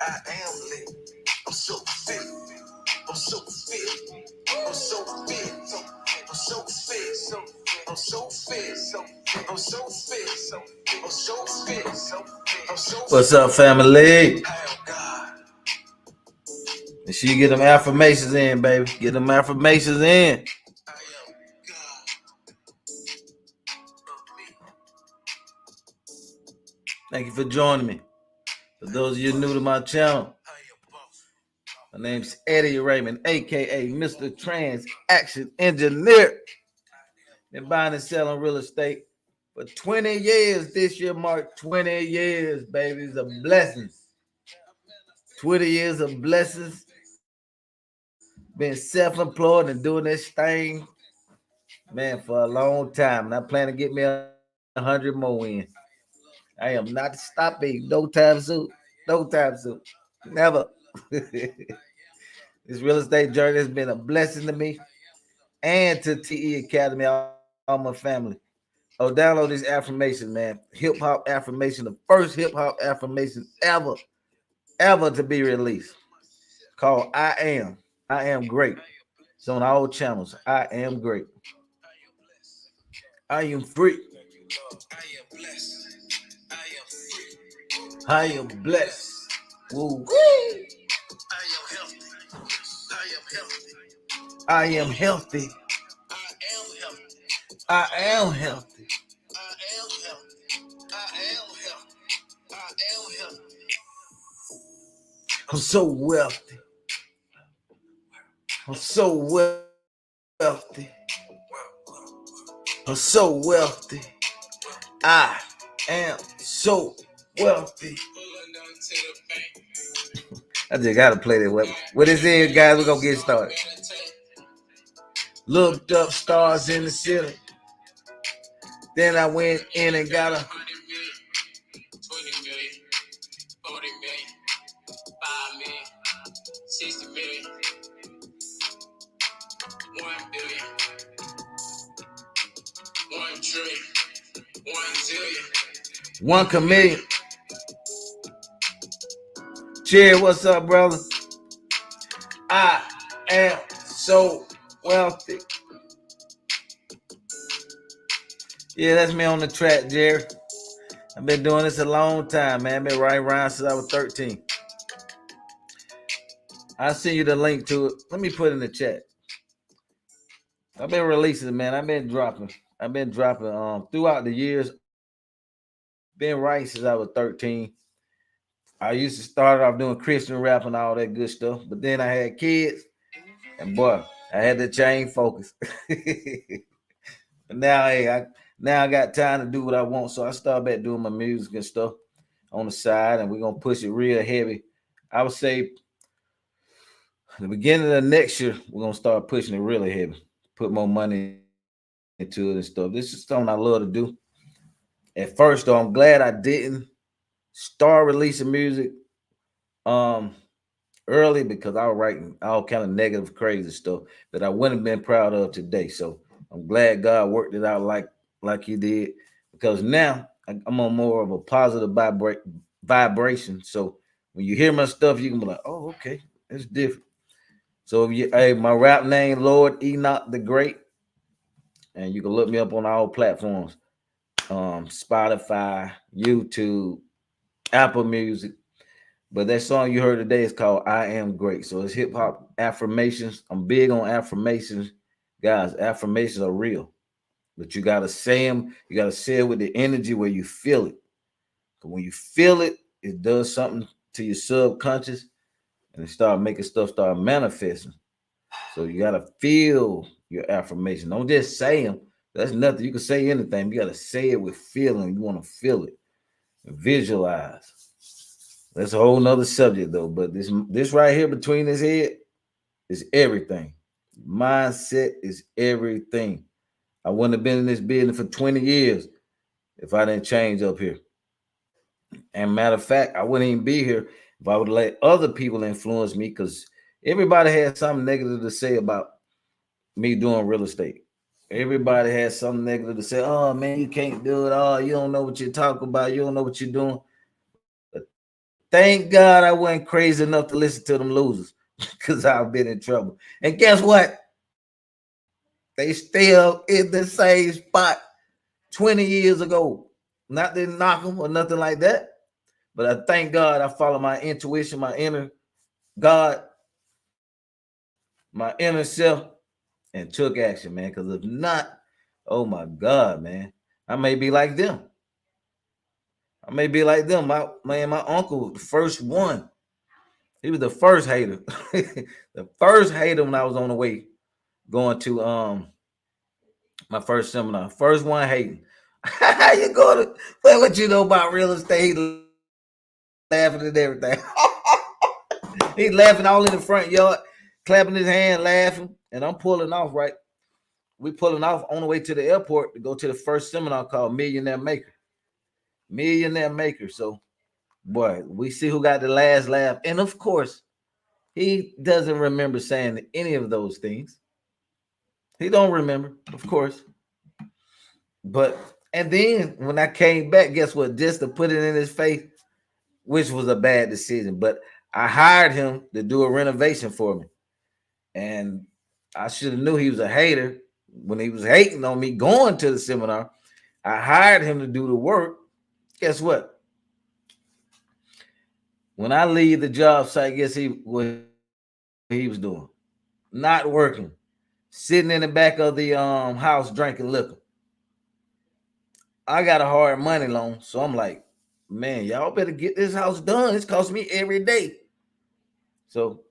I am lit. I'm so fit. I'm so fit. I'm so fit. I'm so fit. I'm so fit. I'm so fit. I'm so fit. I'm so fit. What's up, family? Make sure you get them affirmations in, baby. Get them affirmations in. Thank you for joining me. For those of you new to my channel, my name's Eddie Raymond, aka Mr. Transaction Engineer. Been buying and selling real estate for 20 years. This year marked 20 years, baby. It's a blessing. 20 years of blessings. Been self-employed and doing this thing, man, for a long time. And I plan to get me 100 more in. I am not stopping no time soon. No time soon. Never. This real estate journey has been a blessing to me and to TE Academy, all my family. Oh, download this affirmation, man. Hip hop affirmation, the first hip hop affirmation ever to be released. Called I Am. I am great. It's on all channels. I am great. I am free. I am blessed. Woo. I am healthy. I am healthy. I'm so wealthy. I'm so wealthy. I'm so wealthy. I am so wealthy. I just gotta play that. What is it, guys? We're gonna get started. Looked up stars in the ceiling. Then I went in and got a 20 million, 40 million, 5 million, 60 million, 1 billion, 1 trillion, 1 zillion, 1 chameleon. Cheer, what's up, brother? I am so wealthy. Yeah, that's me on the track, Jerry. I've been doing this a long time, man. I've been riding around since I was 13. I'll send you the link to it. Let me put it in the chat. I've been releasing, man. I've been dropping throughout the years. Been writing since I was 13. I used to start off doing Christian rap and all that good stuff, but then I had kids, and boy, I had to change focus. But now, hey, I got time to do what I want, so I started back doing my music and stuff on the side, and we're gonna push it real heavy. I would say the beginning of next year, we're gonna start pushing it really heavy, put more money into it and stuff. This is something I love to do. At first, though, I'm glad I didn't start releasing music early because I was writing all kind of negative, crazy stuff that I wouldn't have been proud of today. So I'm glad God worked it out like He did, because now I'm on more of a positive vibration. So when you hear my stuff, you can be like, "Oh, okay, it's different." So my rap name, Lord Enoch the Great, and you can look me up on all platforms, Spotify, YouTube, Apple Music. But that song you heard today is called I Am Great. So it's hip hop affirmations. I'm big on affirmations. Guys, affirmations are real. But you got to say them. You got to say it with the energy where you feel it. Because when you feel it, it does something to your subconscious and it start manifesting. So you got to feel your affirmation. Don't just say them. That's nothing. You can say anything. You got to say it with feeling. You want to feel it and visualize. That's a whole nother subject, though. But this right here between his head is everything. Mindset is everything. I wouldn't have been in this business for 20 years if I didn't change up here. And matter of fact, I wouldn't even be here if I would let other people influence me, because everybody has something negative to say about me doing real estate. Everybody has something negative to say. Oh, man, you can't do it. Oh, you don't know what you're talking about. You don't know what you're doing. But thank Thank God I wasn't crazy enough to listen to them losers because I've been in trouble. And guess what? They still in the same spot 20 years ago. Not didn't knock them or nothing like that. But I thank God I follow my intuition, my inner God, my inner self, and took action, man. Because if not, oh my God, man, I may be like them. I may be like them. My uncle, the first one, he was the first hater. The first hater when I was on the way going to my first seminar. First one hating. How you going to what you know about real estate? He laughing and everything. He laughing all in the front yard, clapping his hand, laughing, and I'm pulling off, right? We pulling off on the way to the airport to go to the first seminar called Millionaire Maker. Millionaire Maker. So, boy, we see who got the last laugh. And of course, he doesn't remember saying any of those things. He don't remember, of course. But and then when I came back, guess what? Just to put it in his face, which was a bad decision. But I hired him to do a renovation for me. And I should have knew he was a hater when he was hating on me going to the seminar. I hired him to do the work. Guess what? When I leave the job site, guess what he was doing? Not working, sitting in the back of the house drinking liquor. I got a hard money loan, so I'm like, man, y'all better get this house done. It's cost me every day. So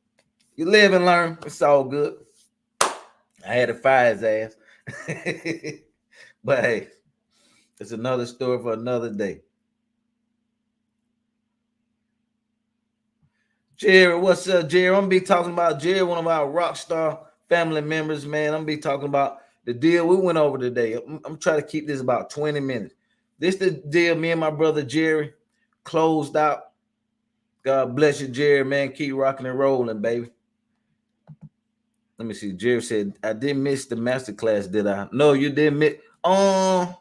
you live and learn. It's all good. I had to fire his ass. But hey, it's another story for another day. Jerry, what's up, Jerry? I'm gonna be talking about Jerry, one of our rock star family members, man. I'm gonna be talking about the deal we went over today. I'm trying to keep this about 20 minutes. This the deal me and my brother Jerry closed out. God bless you, Jerry, man. Keep rocking and rolling, baby. Let me see. Jerry said, I didn't miss the masterclass, did I? No, you didn't miss. I'm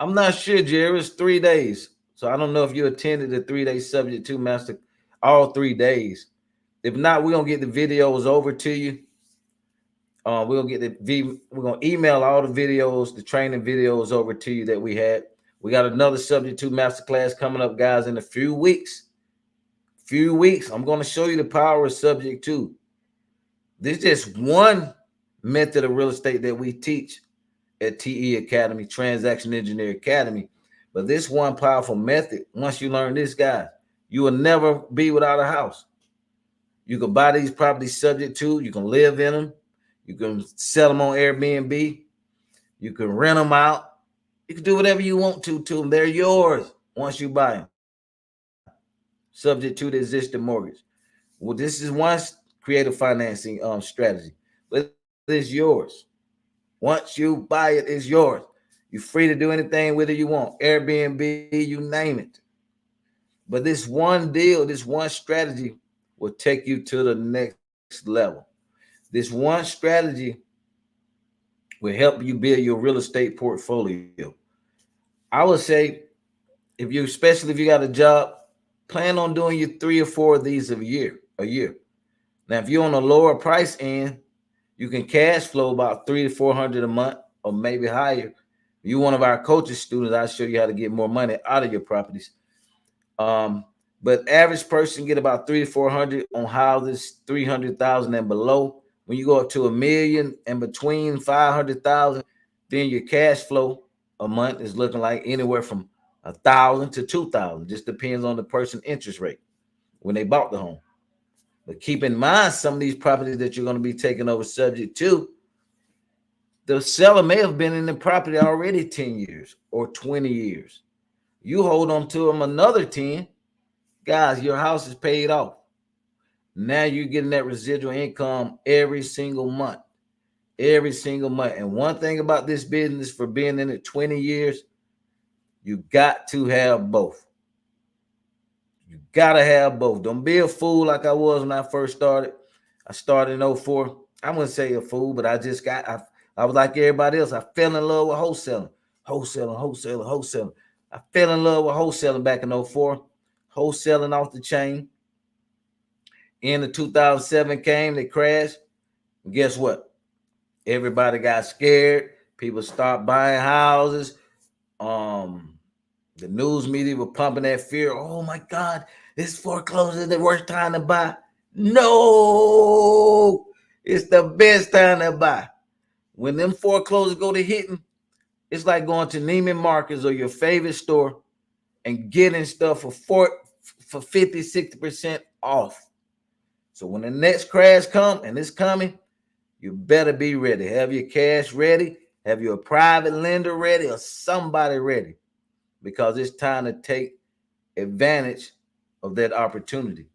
not sure, Jerry. It's 3 days. So I don't know if you attended the 3-day subject to master all 3 days. If not, we're gonna get the videos over to you. We're gonna email all the videos, the training videos over to you that we had. We got another subject to masterclass coming up, guys, in a few weeks. I'm gonna show you the power of subject to. This is just one method of real estate that we teach at TE Academy, Transaction Engineer Academy. But this one powerful method, once you learn this, guys, you will never be without a house. You can buy these properties subject to, you can live in them, you can sell them on Airbnb, you can rent them out, you can do whatever you want to them. They're yours once you buy them, subject to the existing mortgage. Well, this is one creative financing strategy, but it's yours. Once you buy it, it's yours. You're free to do anything with it you want, Airbnb, you name it. But this one deal, this one strategy will take you to the next level. This one strategy will help you build your real estate portfolio. I would say, especially if you got a job, plan on doing your 3 or 4 of these a year. Now, if you're on a lower price end, you can cash flow about 300 to 400 a month or maybe higher. If you're one of our coaching students, I'll show you how to get more money out of your properties. But average person get about 300 to 400 on houses, 300,000 and below. When you go up to $1 million and between 500,000, then your cash flow a month is looking like anywhere from 1,000 to 2,000. Just depends on the person's interest rate when they bought the home. But keep in mind, some of these properties that you're going to be taking over subject to, the seller may have been in the property already 10 years or 20 years. You hold on to them another 10, guys, your house is paid off. Now you're getting that residual income every single month. Every single month. And one thing about this business, for being in it 20 years, you got to have both. You got to have both. Don't be a fool like I was when I first started. I started in 04. I wouldn't say a fool, but I was like everybody else. I fell in love with wholesaling. I fell in love with wholesaling back in 04. wholesaling off the chain. In the 2007 came, they crashed. And guess what? Everybody got scared. People stopped buying houses. Um, the news media were pumping that fear. Oh my God, this foreclosure is the worst time to buy. No, it's the best time to buy. When them foreclosures go to hitting, it's like going to Neiman Marcus or your favorite store and getting stuff for 50, 60% off. So when the next crash come, and it's coming, you better be ready. Have your cash ready. Have your private lender ready or somebody ready, because it's time to take advantage of that opportunity.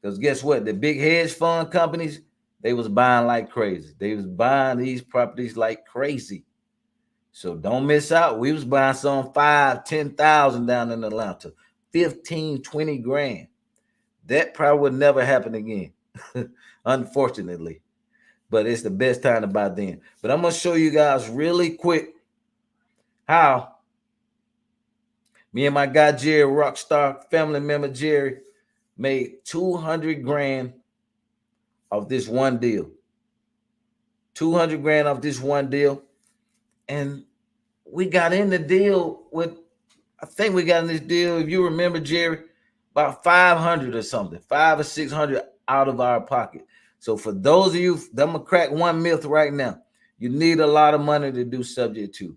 Because guess what? The big hedge fund companies, they was buying like crazy. They was buying these properties like crazy. So don't miss out. We was buying some 5, 10,000 down in Atlanta, 15, 20 grand. That probably would never happen again, unfortunately. But it's the best time to buy then. But I'm gonna show you guys really quick how me and my guy Jerry, Rockstar family member Jerry, made 200 grand off this one deal. 200 grand off this one deal. And we got in the deal with, I think we got in this deal, if you remember, Jerry, about 500 or something, 5 or 600 out of our pocket. So for those of you, I'm gonna crack one myth right now. You need a lot of money to do subject to.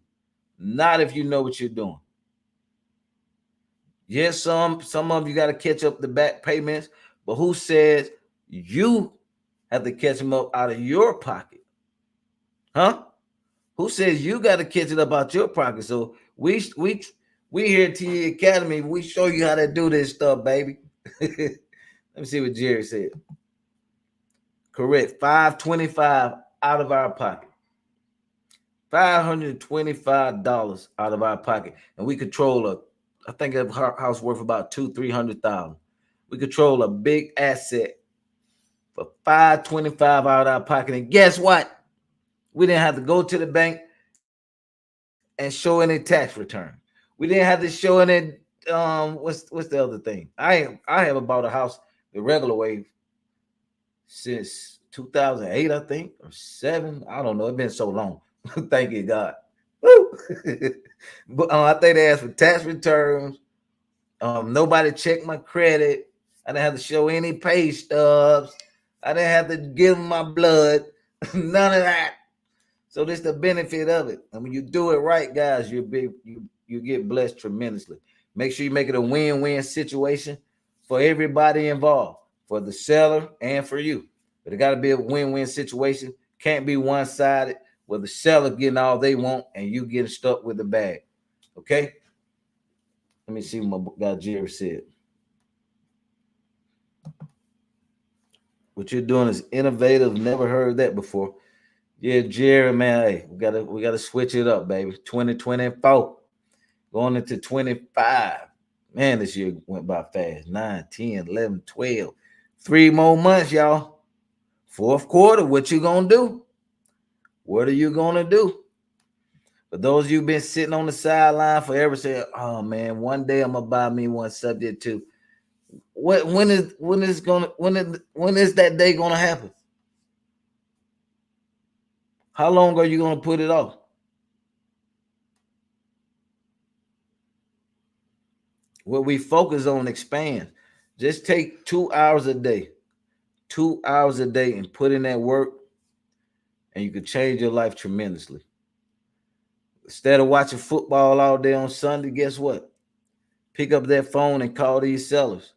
Not if you know what you're doing. Yes, some of you got to catch up the back payments, but who says you have to catch them up out of your pocket? Huh? Who says you got to catch it up out your pocket? So we here at TE Academy, we show you how to do this stuff, baby. Let me see what Jerry said. Correct. 525 out of our pocket. $525 out of our pocket. And we control I think a house worth about 200,000-300,000. We control a big asset for 525 out of our pocket. And guess what? We didn't have to go to the bank and show any tax return. We didn't have to show any what's the other thing? I haven't bought a house the regular way since 2008, I think, or 7. I don't know. It's been so long. Thank you, God. Woo! But I think they asked for tax returns. Nobody checked my credit. I didn't have to show any pay stubs. I didn't have to give them my blood. None of that. So this is the benefit of it. And when you do it right, guys, you get blessed tremendously. Make sure you make it a win-win situation for everybody involved, for the seller and for you. But it got to be a win-win situation. Can't be one-sided where the seller getting all they want and you getting stuck with the bag. Okay? Let me see what my guy Jerry said. What you're doing is innovative. Never heard that before. Yeah, Jerry, man, hey, we gotta switch it up, baby. 2024, going into 25. Man, this year went by fast. 9, 10, 11, 12. 3 more months, y'all. Fourth quarter, what you gonna do? What are you gonna do? For those of you been sitting on the sideline forever, saying, "Oh man, one day I'm gonna buy me one subject to." When is that day gonna happen? How long are you gonna put it off? What we focus on expands. Just take 2 hours a day, 2 hours a day, and put in that work, and you could change your life tremendously. Instead of watching football all day on Sunday, guess what? Pick up that phone and call these sellers,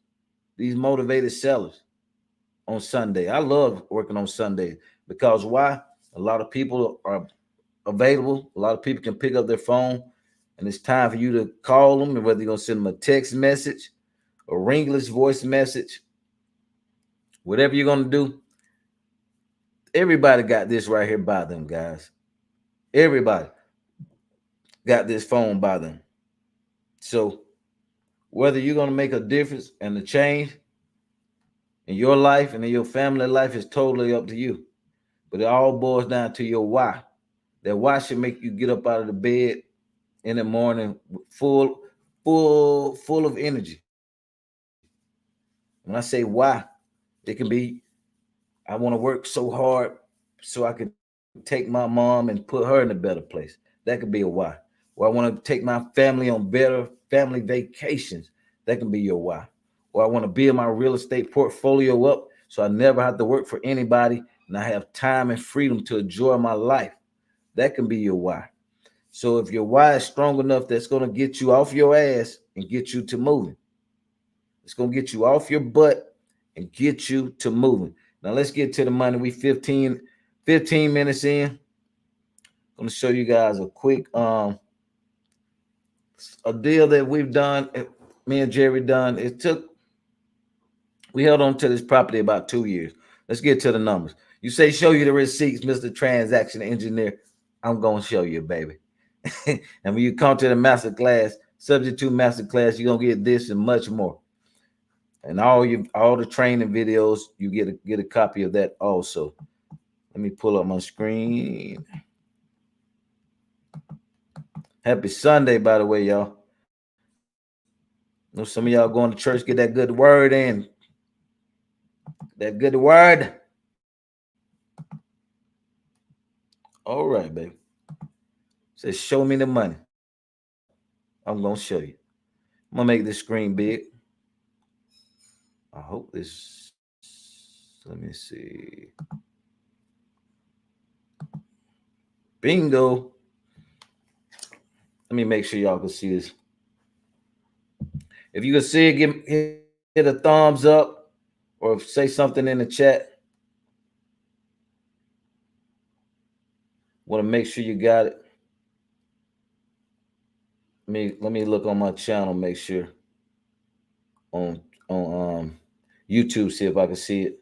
these motivated sellers on Sunday. I love working on Sunday because why? A lot of people are available. A lot of people can pick up their phone, and it's time for you to call them, and whether you're going to send them a text message, a ringless voice message, whatever you're going to do. Everybody got this right here by them, guys. Everybody got this phone by them. So whether you're going to make a difference and a change in your life and in your family life is totally up to you. But it all boils down to your why. That why should make you get up out of the bed in the morning full of energy. When I say why, it can be I want to work so hard so I can take my mom and put her in a better place. That could be a why. Or I want to take my family on better family vacations. That can be your why. Or I want to build my real estate portfolio up so I never have to work for anybody and I have time and freedom to enjoy my life. That can be your why. So if your why is strong enough, that's going to get you off your ass and get you to moving. It's going to get you off your butt and get you to moving. Now let's get to the money. We 15 minutes in. I'm going to show you guys a quick a deal that we've done. Me and Jerry done. We held on to this property about 2 years. Let's get to the numbers. You say show you the receipts, Mr. Transaction Engineer. I'm going to show you, baby. And when you come to the masterclass, subject to masterclass, you're gonna get this and much more. And all the training videos, you get a copy of that also. Let me pull up my screen. Happy Sunday, by the way, y'all. I know some of y'all going to church, get that good word in. That good word. All right, baby. Says show me the money. I'm gonna show you. I'm gonna make this screen big. I hope this. Let me see. Bingo. Let me make sure y'all can see this. If you can see it, hit a thumbs up or say something in the chat. Want to make sure you got it. Let me look on my channel, make sure on YouTube, see if I can see it.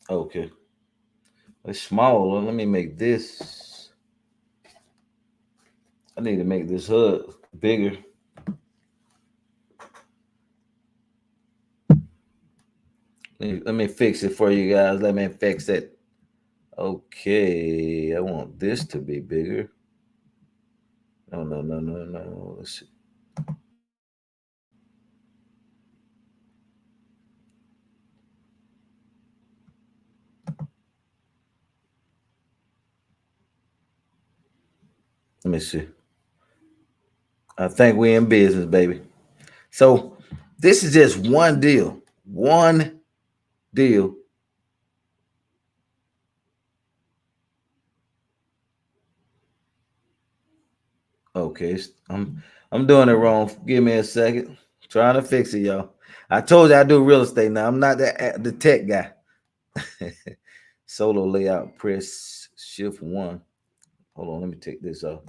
Okay. It's small. Let me make this. I need to make this HUD bigger. Let me fix it for you guys. Let me fix it. Okay. I want this to be bigger. No. Let's see. Let me see. I think we're in business, baby. So this is just one deal. One deal. Okay, I'm doing it wrong. Give me a second. Trying to fix it, y'all. I told you I do real estate now. I'm not the tech guy. Solo layout. Press Shift 1. Hold on, let me take this off.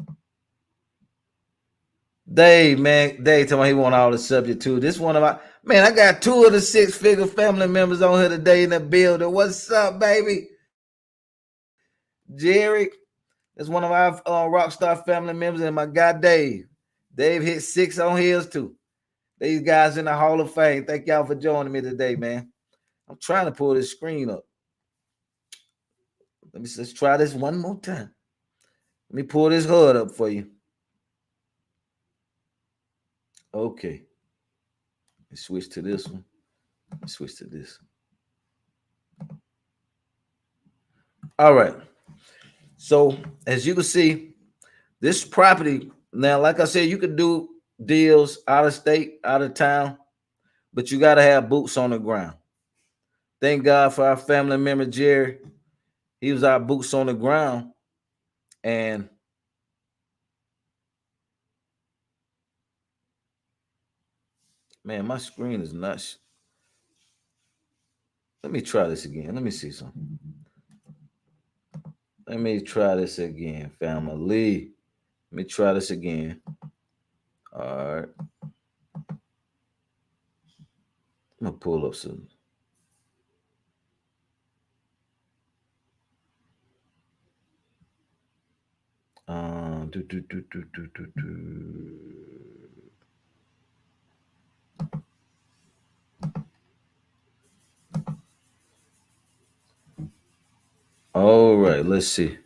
Dave, man, Dave told me he want all the subject too. This one of my man. I got 2 of the 6-figure family members on here today in the building. What's up, baby? Jerry, that's one of our rock star family members, and my guy Dave. Dave hit 6 on his too. These guys in the Hall of Fame. Thank y'all for joining me today, man. I'm trying to pull this screen up. Let's try this one more time. Let me pull this HUD up for you. Okay. Let's switch to this one. Let's switch to this. All right. So as you can see, this property now, like I said, you could do deals out of state, out of town, but you got to have boots on the ground. Thank God for our family member Jerry. He was our boots on the ground, and man, my screen is nuts. Let me try this again. Let me see something. Let me try this again, family. Let me try this again. All right. I'm gonna pull up some. Do, do, do, do, do, do, do. All right, let's see.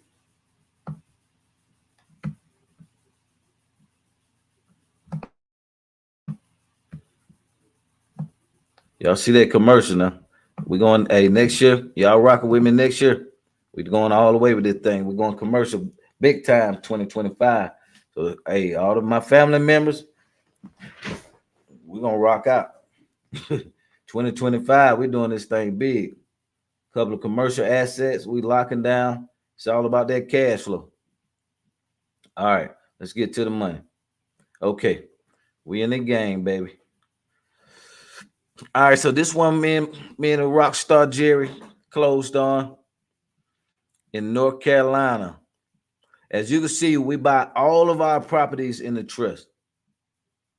Y'all see that commercial now? We're going, hey, next year, y'all rocking with me next year. We're going all the way with this thing. We're going commercial big time 2025. So, hey, all of my family members, we're going to rock out. 2025, we're doing this thing big. Couple of commercial assets, we locking down. It's all about that cash flow. All right, let's get to the money. Okay, we in the game, baby. All right, so this one, me and the rock star Jerry closed on in North Carolina. As you can see, we buy all of our properties in the trust.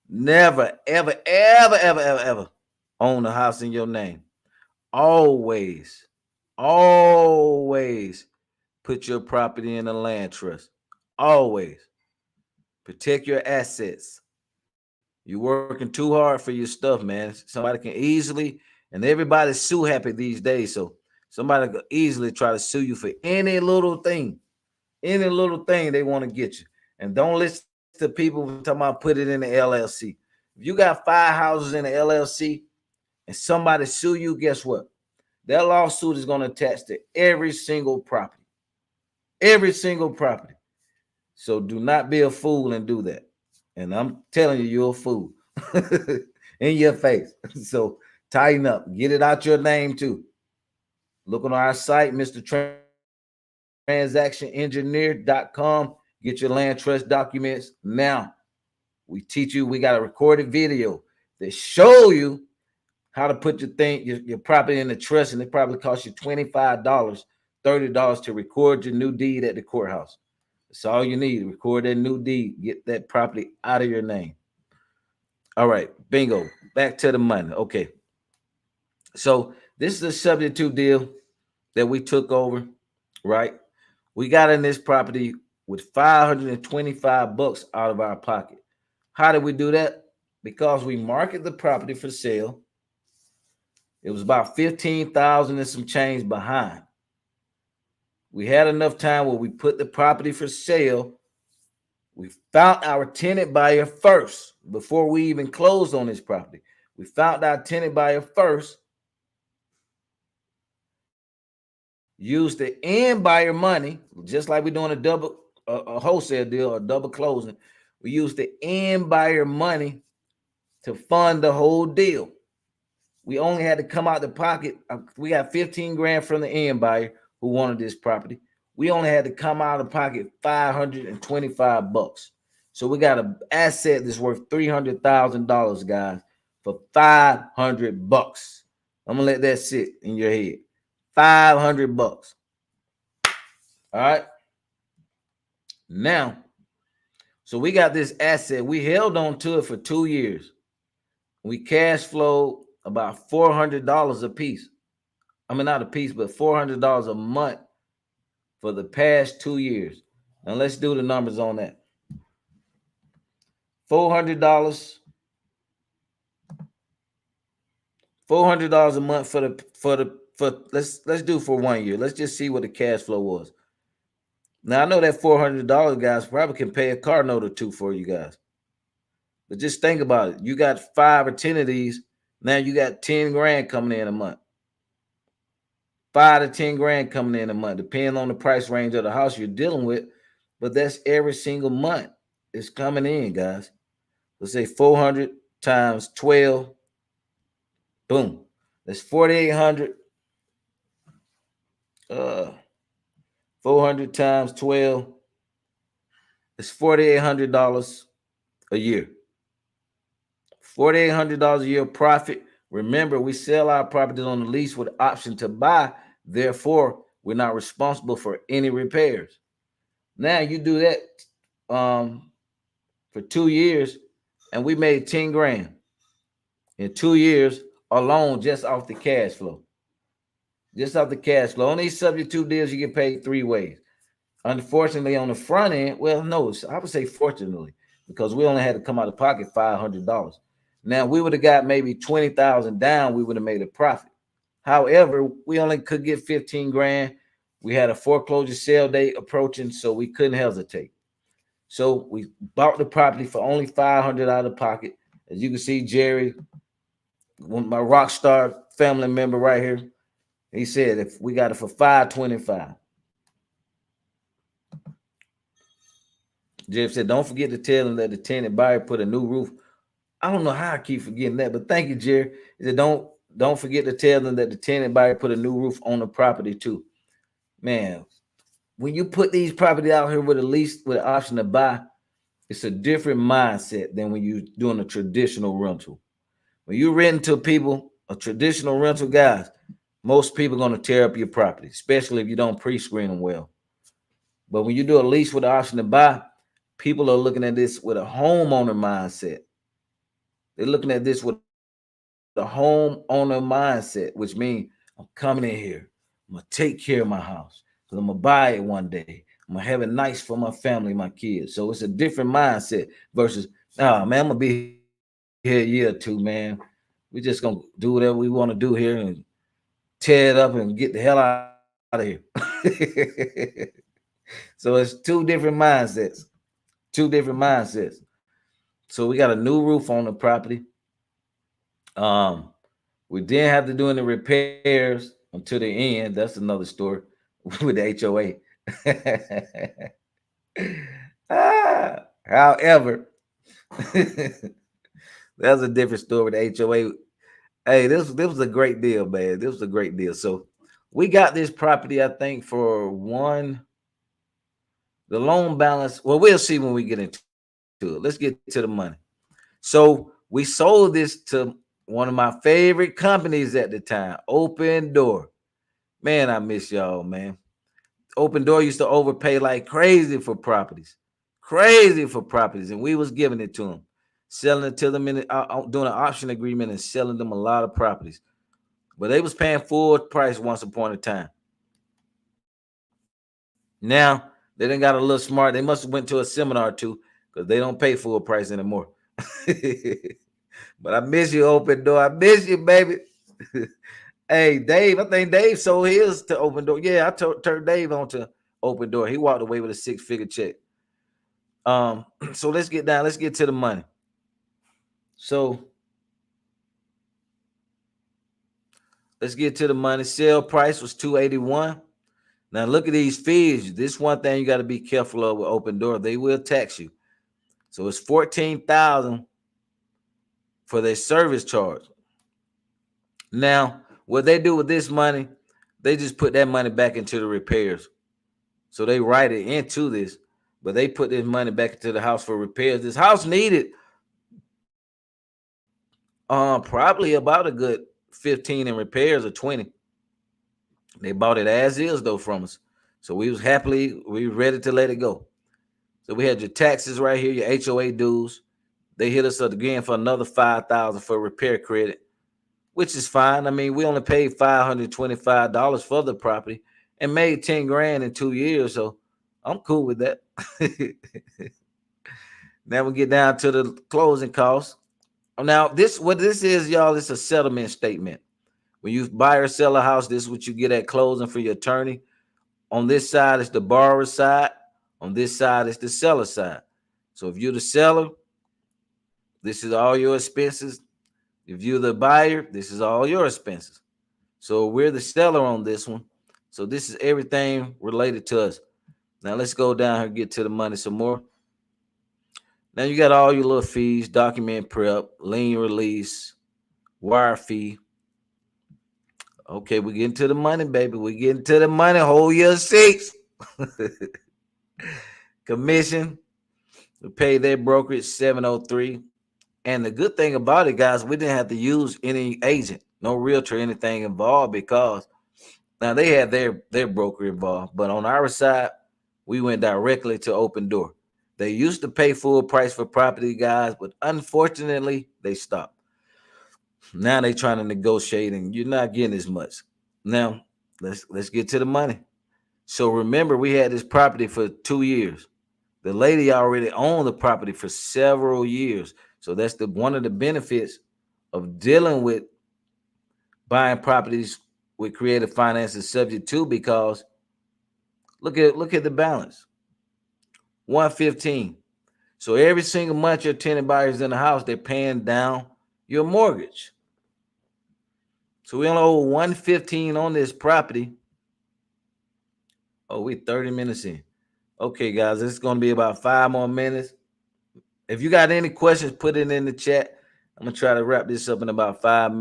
Never, ever, ever, ever, ever, ever own a house in your name. Always, always put your property in a land trust. Always. Protect your assets. You're working too hard for your stuff, man. Somebody can easily, and everybody's sue happy these days. So somebody could easily try to sue you for any little thing they want to get you. And don't listen to people talking about put it in the LLC. If you got 5 houses in the LLC and somebody sue you, guess what? That lawsuit is going to attach to every single property. Every single property. So do not be a fool and do that. And I'm telling you, you're a fool in your face. So tighten up. Get it out your name too. Look on our site, MrTransactionEngineer.com. Get your land trust documents now. We teach you. We got a recorded video that show you how to put your property in the trust, and it probably costs you $25, $30 to record your new deed at the courthouse. That's all you need. Record that new deed. Get that property out of your name. All right, bingo. Back to the money. Okay. So this is a subject-to deal that we took over, right? We got in this property with $525 out of our pocket. How did we do that? Because we marketed the property for sale. It was about 15,000 and some change behind. We had enough time where we put the property for sale. We found our tenant buyer first before we even closed on this property. We found our tenant buyer first, used the end buyer money, just like we're doing a wholesale deal or double closing. We used the end buyer money to fund the whole deal. We only had to come out the pocket. We got 15 grand from the end buyer who wanted this property. We only had to come out of pocket $525. So we got an asset that's worth $300,000, guys, for $500. I'm gonna let that sit in your head. $500. All right. Now, so we got this asset. We held on to it for 2 years. We cash flowed about $400 a piece. I mean, not a piece, but $400 a month for the past 2 years. Now let's do the numbers on that. $400 a month for let's do for 1 year. Let's just see what the cash flow was. Now I know that $400 guys probably can pay a car note or two for you guys. But just think about it. You got 5 or 10 of these. Now you got 10 grand coming in a month. 5 to 10 grand coming in a month, depending on the price range of the house you're dealing with. But that's every single month it's coming in, guys. Let's say 400 times 12. Boom. That's 4,800. 400 times 12. It's $4,800 a year. $4,800 a year profit. Remember, we sell our properties on the lease with the option to buy. Therefore, we're not responsible for any repairs. Now you do that for 2 years, and we made 10 grand in 2 years alone just off the cash flow. Just off the cash flow. On these subject-to deals, you get paid 3 ways. Unfortunately, on the front end, well, no, I would say fortunately, because we only had to come out of pocket $500. Now, we would have got maybe 20,000 down, we would have made a profit. However, we only could get 15 grand. We had a foreclosure sale date approaching, so we couldn't hesitate. So we bought the property for only $500 out of pocket. As you can see, Jerry One my rock star family member right here, he said if we got it for 525. Jeff said, don't forget to tell him that the tenant buyer put a new roof. I don't know how I keep forgetting that, but thank you, Jerry. He said, don't forget to tell them that the tenant buyer put a new roof on the property too. Man, when you put these property out here with a lease with an option to buy, it's a different mindset than when you're doing a traditional rental. When you're renting to people, a traditional rental, guys, most people are going to tear up your property, especially if you don't pre-screen them well. But when you do a lease with an option to buy, people are looking at this with a homeowner mindset. They're looking at this with a homeowner mindset, which means I'm coming in here. I'm gonna take care of my house because I'm gonna buy it one day. I'm gonna have it nice for my family, my kids. So it's a different mindset versus, oh man, I'm gonna be here a year or two, man. We just gonna do whatever we want to do here and tear it up and get the hell out of here. So it's two different mindsets. So we got a new roof on the property. Um, we didn't have to do any repairs until the end. That's another story with the HOA. However, that's a different story with the HOA. Hey, this was a great deal, man. This was a great deal. So we got this property, I think, for the loan balance. Well, we'll see when we get into it. Let's get to the money. So we sold this to one of my favorite companies at the time, Open Door. Man, I miss y'all, man. Open Door used to overpay like crazy for properties, and we was giving it to them, selling it to them doing an option agreement and selling them a lot of properties. But they was paying full price once upon a time. Now they done got a little smart. They must have went to a seminar too, because they don't pay full price anymore. But I miss you, Open Door. I miss you, baby. Hey, Dave, I think Dave sold his to Open Door. Yeah, turned Dave on to Open Door. He walked away with a 6-figure check. So let's get down. Let's get to the money. So let's get to the money. Sale price was $281. Now look at these fees. This one thing you got to be careful of with Open Door. They will tax you. So it's $14,000 for their service charge. Now, what they do with this money, they just put that money back into the repairs. So they write it into this, but they put this money back into the house for repairs. This house needed probably about a good 15 in repairs or 20. They bought it as is though from us. So we were ready to let it go. So we had your taxes right here, your HOA dues. They hit us up again for another $5,000 for repair credit, which is fine. I mean, we only paid $525 for the property and made 10 grand in 2 years. So I'm cool with that. Now we get down to the closing costs. Now, what this is, y'all, it's a settlement statement. When you buy or sell a house, this is what you get at closing for your attorney. On this side is the borrower side. On this side is the seller side. So if you're the seller, this is all your expenses. If you're the buyer, this is all your expenses. So we're the seller on this one. So this is everything related to us. Now let's go down here and get to the money some more. Now you got all your little fees, document prep, lien release, wire fee. Okay, we getting to the money, baby. We getting to the money. Hold your seats. Commission. We pay their brokerage $703. And the good thing about it, guys, we didn't have to use any agent, no realtor, anything involved, because now they had their broker involved. But on our side, we went directly to Open Door. They used to pay full price for property, guys, but unfortunately, they stopped. Now they trying to negotiate, and you're not getting as much. Now, let's get to the money. So remember, we had this property for 2 years. The lady already owned the property for several years. So that's one of the benefits of dealing with buying properties with creative financing subject to, because look at the balance. 115. So every single month your tenant buyers in the house, they're paying down your mortgage. So we only owe 115 on this property. Oh, we 30 minutes in. Okay, guys, it's gonna be about 5 more minutes. If you got any questions, put it in the chat. I'm gonna try to wrap this up in about 5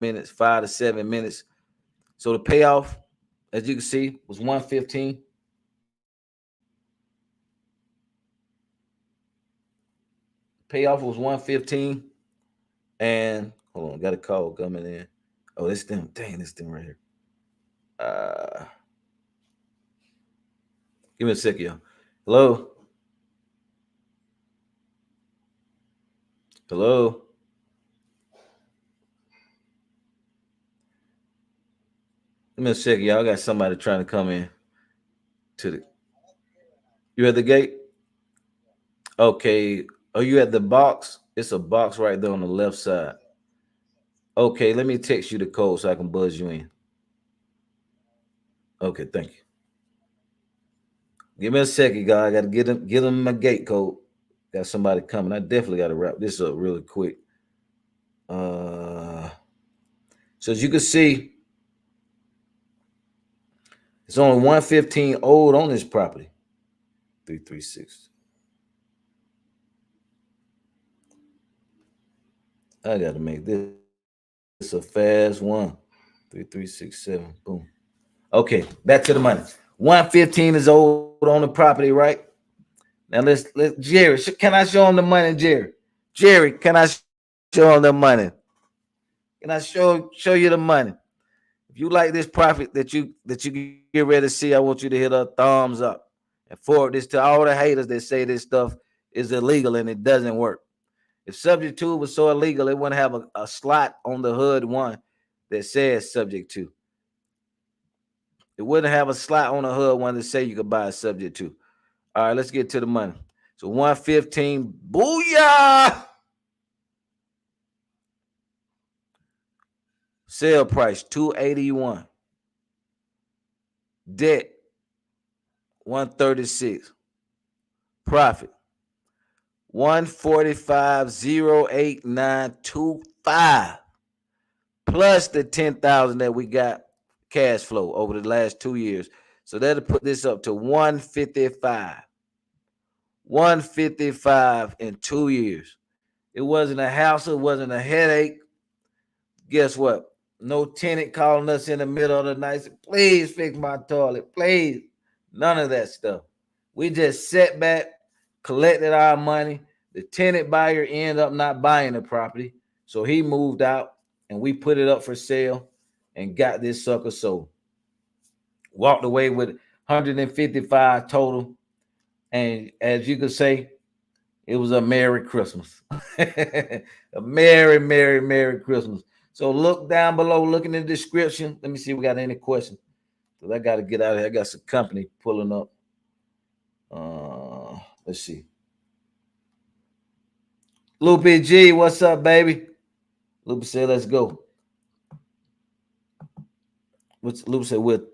minutes, 5 to 7 minutes. So the payoff, as you can see, was 115. Payoff was 115. And hold on, got a call coming in. Oh, this thing, dang, this thing right here. Give me a second, y'all. Hello? Hello? Give me a second, y'all. I got somebody trying to come in to the. You at the gate? Okay. Are you at the box? It's a box right there on the left side. Okay, let me text you the code so I can buzz you in. Okay, thank you. Give me a second, guys. I gotta get them my gate code. Got somebody coming. I definitely gotta wrap this up really quick. So as you can see, it's only 115 owed on this property. 336. I gotta make this a fast one. 3367. Boom. Okay, back to the money. 115 is owed on the property, right? Now let's Jerry. Can I show him the money, Jerry? Jerry, can I show him the money? Can I show you the money? If you like this profit that you get ready to see, I want you to hit a thumbs up and forward this to all the haters that say this stuff is illegal and it doesn't work. If subject to was so illegal, it wouldn't have a slot on the HUD one that says subject to. It wouldn't have a slot on the HUD one that say you could buy a subject to. All right, let's get to the money. So 115, booyah! Sale price 281. Debt 136. Profit 145,08925 plus the 10,000 that we got cash flow over the last 2 years. So that'll put this up to 155. 155 in 2 years. It wasn't a hassle, it wasn't a headache. Guess what? No tenant calling us in the middle of the night. Say, please fix my toilet. Please. None of that stuff. We just sat back, collected our money. The tenant buyer ended up not buying the property. So he moved out and we put it up for sale and got this sucker sold. Walked away with 155 total. And as you could say, it was a Merry Christmas. A Merry, Merry, Merry Christmas. So look down below, look in the description. Let me see if we got any questions. Because I got to get out of here. I got some company pulling up. Let's see. Loopy G, what's up, baby? Loopy said, let's go. What's Loopy said, we'll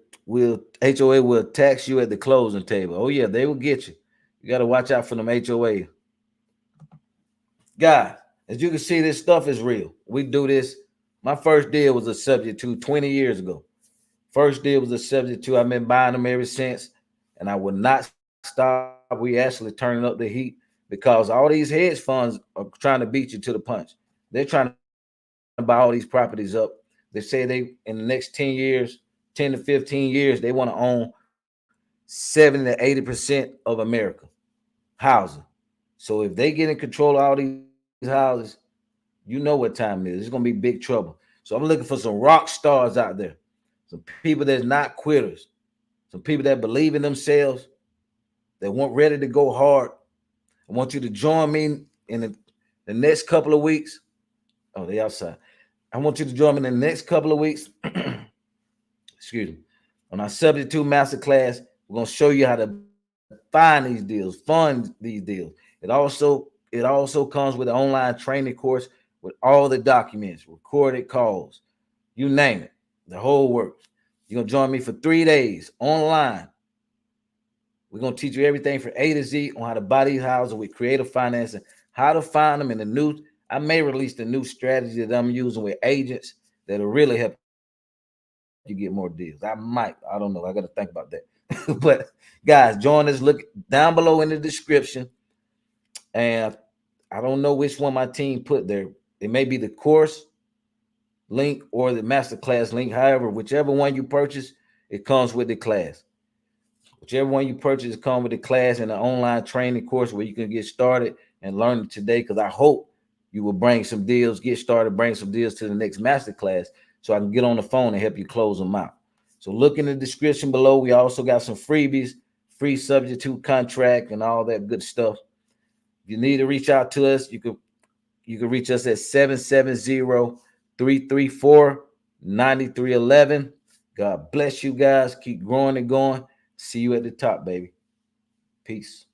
HOA will tax you at the closing table. Oh, yeah, they will get you. You got to watch out for them HOA. Guys, as you can see, this stuff is real. We do this. My first deal was a subject to 20 years ago. First deal was a subject to. I've been buying them ever since, and I will not stop. We actually turning up the heat because all these hedge funds are trying to beat you to the punch. They're trying to buy all these properties up. They say they in the next 10 years, 10 to 15 years, they want to own 70 to 80% of America housing. So if they get in control of all these houses, you know what time it is. It's going to be big trouble. So I'm looking for some rock stars out there, some people that's not quitters, some people that believe in themselves, that want ready to go hard. I want you to join me in the next couple of weeks. Oh, they outside. I want you to join me in the next couple of weeks. Excuse me. On our subject to masterclass, we're going to show you how to find these deals, fund these deals. It also comes with an online training course with all the documents, recorded calls, you name it, the whole works. You're going to join me for 3 days online. We're going to teach you everything from A to Z on how to buy these houses with creative financing, how to find them in the new. I may release the new strategy that I'm using with agents that'll really help you get more deals. I don't know. I got to think about that. But guys, join us. Look down below in the description. And I don't know which one my team put there. It may be the course link or the masterclass link. However, whichever one you purchase, it comes with the class. Whichever one you purchase, it comes with the class and the online training course where you can get started and learn it today. Because I hope you will bring some deals, get started, bring some deals to the next masterclass so I can get on the phone and help you close them out. So look in the description below. We also got some freebies, free subject to contract and all that good stuff. If you need to reach out to us, you can reach us at 770-334-9311. God bless you guys. Keep growing and going. See you at the top, baby. Peace.